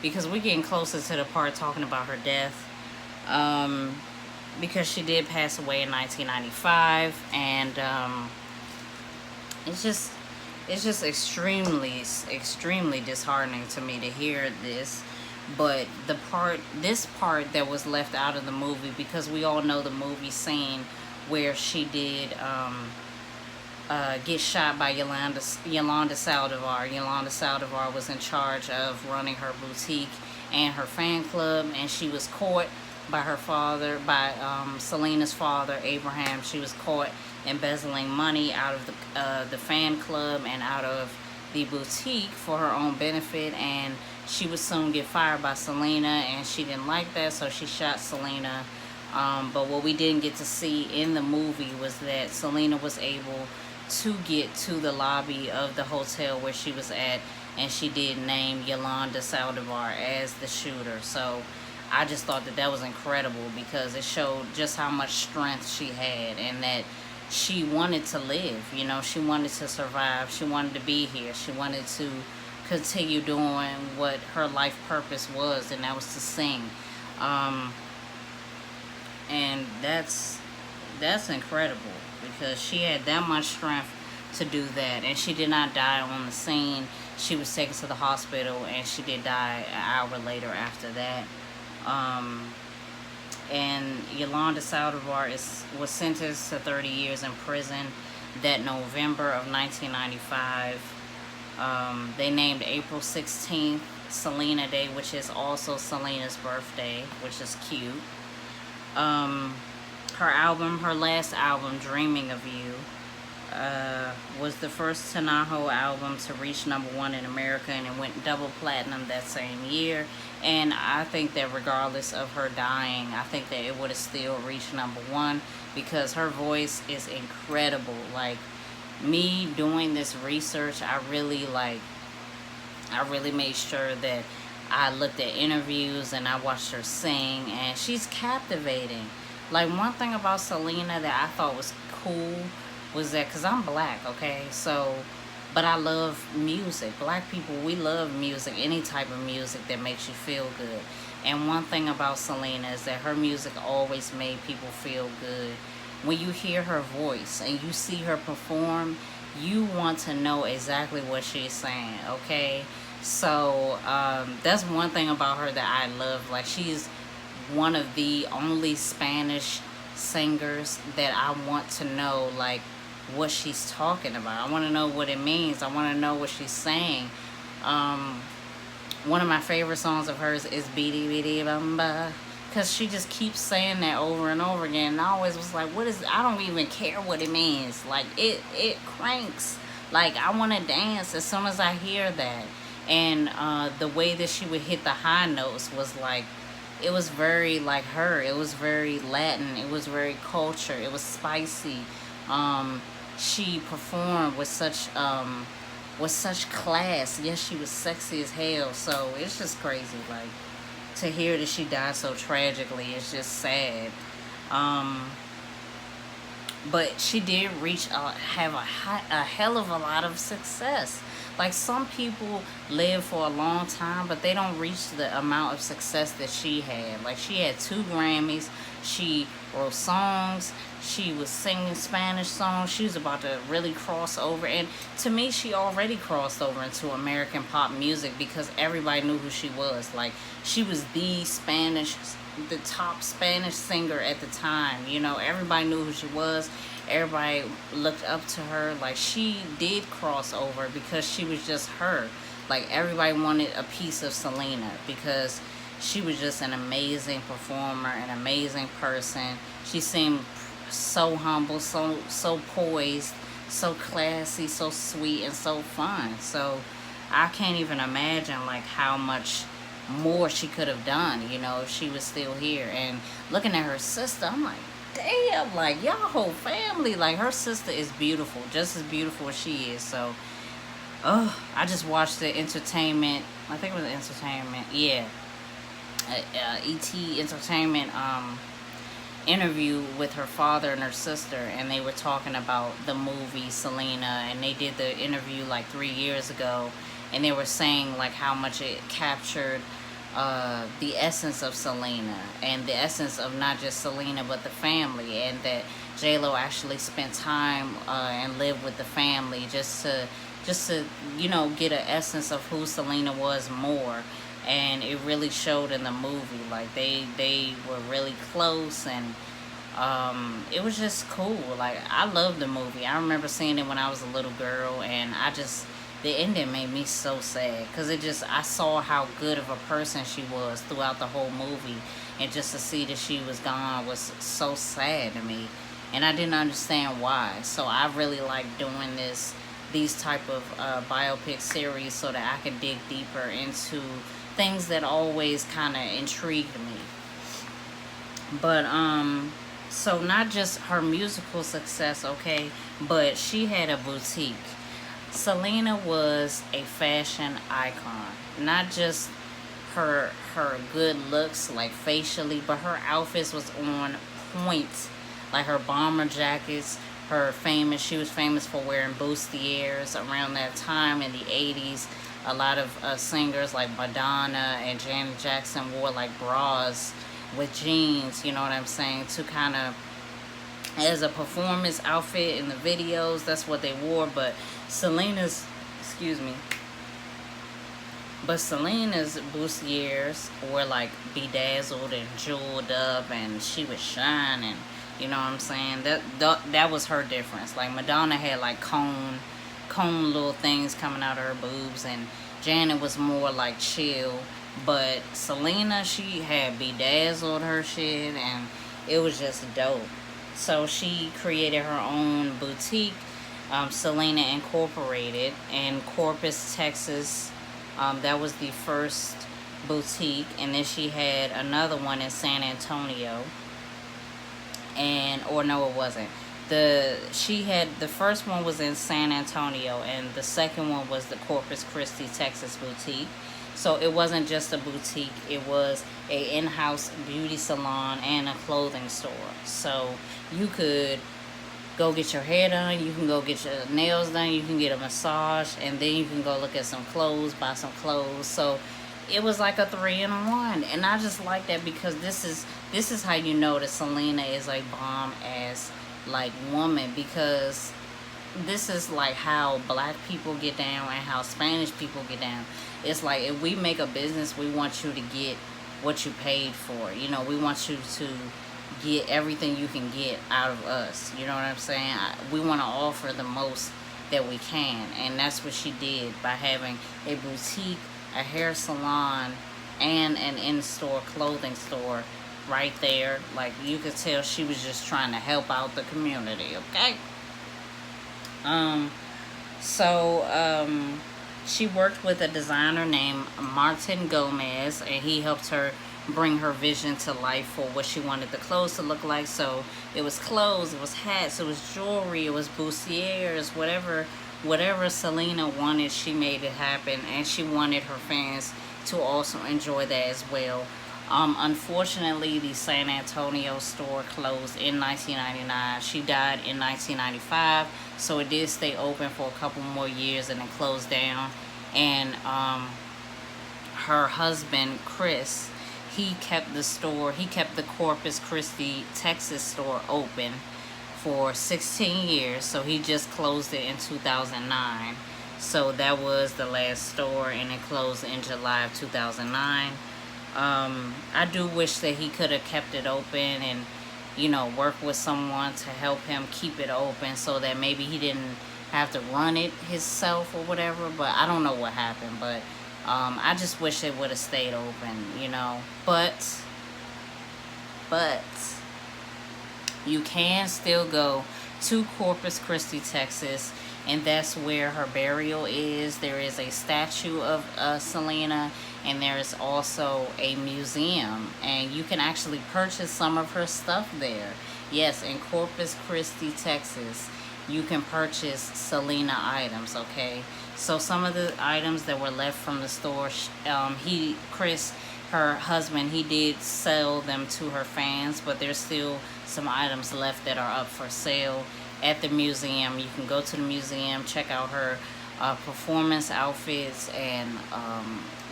because we're getting closer to the part talking about her death. Um, because she did pass away in 1995, and it's just extremely disheartening to me to hear this. But this part that was left out of the movie, because we all know the movie scene where she did get shot by Yolanda Saldivar. Yolanda Saldivar was in charge of running her boutique and her fan club, and she was caught by her father, by Selena's father, Abraham. She was caught embezzling money out of the fan club and out of the boutique for her own benefit, and she would soon get fired by Selena, and she didn't like that, so she shot Selena. But what we didn't get to see in the movie was that Selena was able to get to the lobby of the hotel where she was at, and she did name Yolanda Saldivar as the shooter. So I just thought that that was incredible, because it showed just how much strength she had, and that she wanted to live. You know, she wanted to survive. She wanted to be here. She wanted to continue doing what her life purpose was, and that was to sing. And that's incredible, because she had that much strength to do that, and she did not die on the scene. She was taken to the hospital, and she did die an hour later after that. And Yolanda Saldivar was sentenced to 30 years in prison that November of 1995. They named April 16th Selena Day, which is also Selena's birthday, which is cute. Her last album, Dreaming of You, was the first Tanaho album to reach #1 in America, and it went double platinum that same year. And I think that regardless of her dying, I think that it would have still reached #1, because her voice is incredible. Like, me doing this research, I really made sure that I looked at interviews and I watched her sing, and she's captivating. Like, one thing about Selena that I thought was cool was that, because I'm black, okay, so, but I love music. Black people, we love music, any type of music that makes you feel good. And one thing about Selena is that her music always made people feel good. When you hear her voice and you see her perform, you want to know exactly what she's saying, okay? So that's one thing about her that I love. Like, she's one of the only Spanish singers that I want to know, like, what she's talking about. I want to know what it means. I want to know what she's saying. One of my favorite songs of hers is Bidi Bidi Bamba, because she just keeps saying that over and over again, and I always was like, what is, I don't even care what it means. Like, it cranks. Like, I want to dance as soon as I hear that. And the way that she would hit the high notes was like, it was very like her. It was very Latin. It was very culture. It was spicy. She performed with such class. Yes, she was sexy as hell. So it's just crazy. Like, to hear that she died so tragically, it's just sad. But she did have a hell of a lot of success. Like, some people live for a long time, but they don't reach the amount of success that she had. Like, she had 2 Grammys. She wrote songs. She was singing Spanish songs. She was about to really cross over. And to me, she already crossed over into American pop music, because everybody knew who she was. Like, she was the top Spanish singer at the time. You know, everybody knew who she was. Everybody looked up to her. Like, she did cross over because she was just her. Like, everybody wanted a piece of Selena, because she was just an amazing performer, an amazing person. She seemed so humble, so poised, so classy, so sweet, and so fun. So I can't even imagine, like, how much more she could have done, you know, if she was still here. And looking at her sister, I'm like, damn, like, y'all whole family, like, her sister is beautiful, just as beautiful as she is. So, I just watched the entertainment, I think it was entertainment, yeah, ET Entertainment interview with her father and her sister, and they were talking about the movie Selena, and they did the interview like 3 years ago, and they were saying like how much it captured the essence of Selena, and the essence of not just Selena but the family, and that J-Lo actually spent time and lived with the family just to get an essence of who Selena was more. And it really showed in the movie. Like they were really close, and it was just cool. Like, I loved the movie. I remember seeing it when I was a little girl, and the ending made me so sad, because I saw how good of a person she was throughout the whole movie, and just to see that she was gone was so sad to me, and I didn't understand why. So I really like doing these type of biopic series, so that I can dig deeper into things that always kind of intrigued me. But so not just her musical success, okay, but she had a boutique. Selena was a fashion icon. Not just her good looks, like facially, but her outfits was on point. Like her bomber jackets, she was famous for wearing bustiers around that time in the 80s. A lot of singers like Madonna and Janet Jackson wore like bras with jeans, you know what I'm saying, to kind of, as a performance outfit in the videos. That's what they wore. But Selena's, excuse me, but Selena's bustiers were like bedazzled and jeweled up, and she was shining. You know what I'm saying? That was her difference. Like Madonna had like cone little things coming out of her boobs, and Janet was more like chill. But Selena, she had bedazzled her shit, and it was just dope. So she created her own boutique, Selena Incorporated, in Corpus, Texas. That was the first boutique, and then she had another one in San Antonio. Or no, it wasn't. The first one was in San Antonio, and the second one was the Corpus Christi, Texas boutique. So it wasn't just a boutique, it was a in-house beauty salon and a clothing store. So you could go get your hair done, you can go get your nails done, you can get a massage, and then you can go look at some clothes, buy some clothes. So it was like a 3-in-1, and I just like that, because this is how you know that Selena is a bomb ass like woman, because this is like how black people get down and how Spanish people get down. It's like, if we make a business, we want you to get what you paid for. We want you to get everything you can get out of us. You know what I'm saying? We want to offer the most that we can, and that's what she did by having a boutique, a hair salon, and an in-store clothing store right there. Like, you could tell she was just trying to help out the community, okay? She worked with a designer named Martin Gomez, and he helped her bring her vision to life for what she wanted the clothes to look like. So it was clothes, it was hats, it was jewelry, it was bustiers, whatever Selena wanted, she made it happen, and she wanted her fans to also enjoy that as well. Unfortunately, the San Antonio store closed in 1999. She died in 1995, so it did stay open for a couple more years and then closed down. And her husband, Chris, he kept the Corpus Christi, Texas store open for 16 years, so he just closed it in 2009. So that was the last store, and it closed in July of 2009. I do wish that he could have kept it open and, work with someone to help him keep it open, so that maybe he didn't have to run it himself or whatever. But I don't know what happened. But I just wish it would have stayed open, But you can still go to Corpus Christi, Texas, and that's where her burial is. There is a statue of Selena, and there is also a museum, and you can actually purchase some of her stuff there. Yes, in Corpus Christi, Texas, you can purchase Selena items, okay? So some of the items that were left from the store, Chris, her husband, he did sell them to her fans, but there's still some items left that are up for sale at the museum. You can go to the museum, check out her performance outfits, and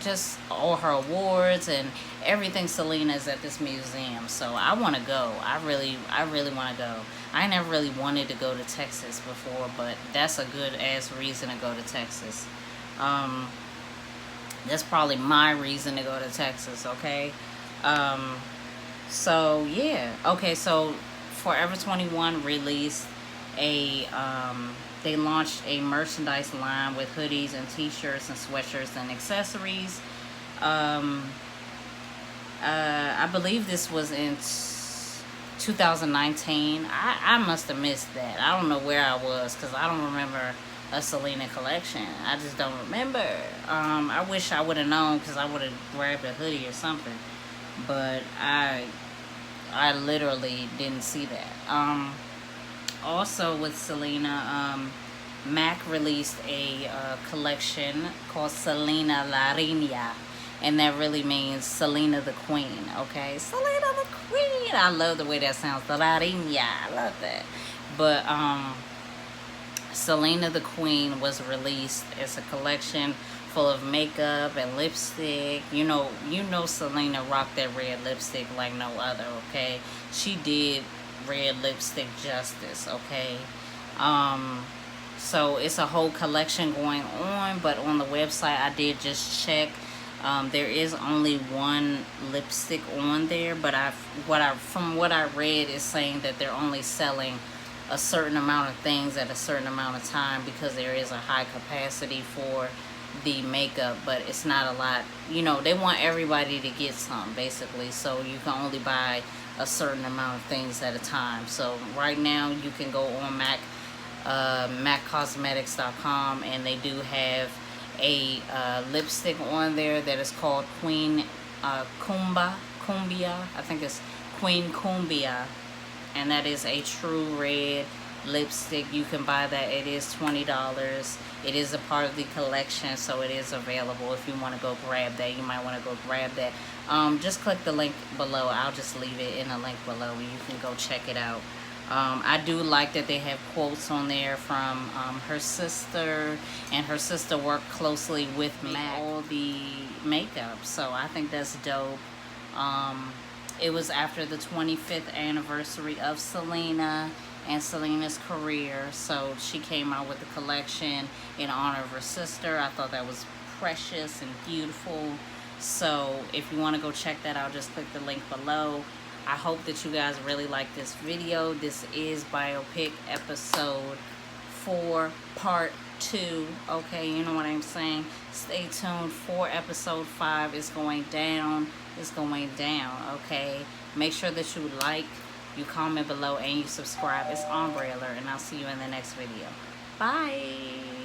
just all her awards and everything. Selena is at this museum, so I want to go. I really want to go. I never really wanted to go to Texas before, but that's a good ass reason to go to Texas. Um, that's probably my reason to go to Texas. Okay. Um, so yeah. Okay. So Forever 21 released a they launched a merchandise line with hoodies and t-shirts and sweatshirts and accessories. Um, I believe this was in 2019. I must have missed that. I don't know where I was because I don't remember a Selena collection. I just don't remember. I wish I would have known because I would have grabbed a hoodie or something. But I literally didn't see that. Also with Selena, Mac released a collection called Selena La Reina, and that really means Selena the Queen. Okay, Selena the Queen. I love the way that sounds. The La Reina. I love that. But Selena the Queen was released as a collection full of makeup and lipstick. You know Selena rocked that red lipstick like no other, okay? She did red lipstick justice, okay? So it's a whole collection going on, but on the website I did just check. There is only one lipstick on there, but from what I read is saying that they're only selling a certain amount of things at a certain amount of time because there is a high capacity for the makeup, but it's not a lot. They want everybody to get some, basically, so you can only buy a certain amount of things at a time. So right now you can go on maccosmetics.com, and they do have a lipstick on there that is called Queen Cumbia. I think it's Queen Cumbia, and that is a true red lipstick. You can buy that. It is $20. It is a part of the collection, so it is available. If you want to go grab that, you might want to go grab that. Just click the link below. I'll just leave it in the link below, and you can go check it out. I do like that they have quotes on there from her sister, and her sister worked closely with Mac, all the makeup, so I think that's dope. It was after the 25th anniversary of Selena and Selena's career, so she came out with a collection in honor of her sister. I thought that was precious and beautiful. So if you want to go check that out, just click the link below. I hope that you guys really like this video. This is Biopic episode 4 part 2. Okay, you know what I'm saying? Stay tuned for episode 5. It's going down. It's going down. Okay, make sure that you like, you comment below, and you subscribe. It's Umbrella, and I'll see you in the next video. Bye.